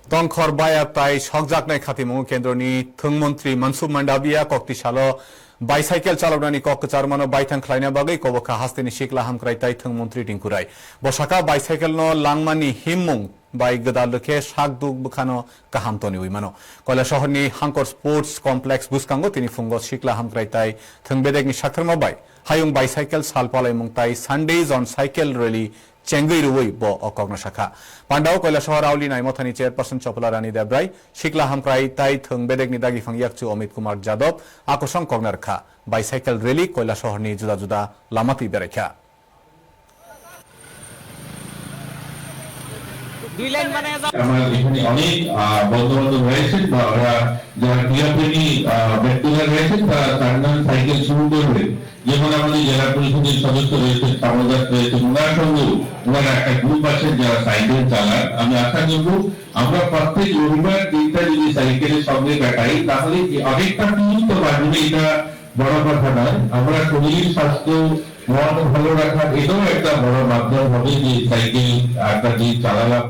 Tongkhor baya tai shokjaknai khatimu kendroni thungmantri Mansukh Mandavia koktisalo bicycle chaloknani kokcharmano baithang khlaina bagai kobokha hasteni sikla hamkrai tai thungmantri tingkurai bosaka bicycle no langmani himmung bai gadalke shakduk bukhano kahamtoni uimano koila shohorni Hangkor Sports Complex buskango tini fungo sikla hamkrai tai thungbedekni saktharma bai hayung bicycle salpalai mungtai Sundays on cycle rally Chengai Ruwai bo okogna shakha Pandao koila shahar auli nai mothani chairperson Chopla Rani Debrai Shikla Hamkrai tai thungbedek ni dagi fangyakchu Amit Kumar Jadab akosong kogna rakha bicycle rally koila shahar ni juda juda lamati berekha আমার এখানে অনেক বন্ধু-বান্ধব রয়েছেন বা ওরা যারা ক্রীড়াপ্রেমী ব্যক্তিরা রয়েছেন তারা টান্ডন সাইকেল শুরু করবে যেমন আমাদের জেলা পরিষদের সদস্য রয়েছেন কামলদাস রয়েছেন ওনার সঙ্গে ওনারা একটা গ্রুপ আছে যারা সাইকেল চালান আমি আশা করব আমরা প্রত্যেক রবিবার দিনটা যদি সাইকেলের সঙ্গে কাটাই তাহলে অনেকটা কিন্তু বাড়বে এটা বড় কথা নয় আমরা শরীর স্বাস্থ্য মন ভালো রাখার এটাও একটা বড় মাধ্যম হবে যে সাইকেল একটা দিন চালালাম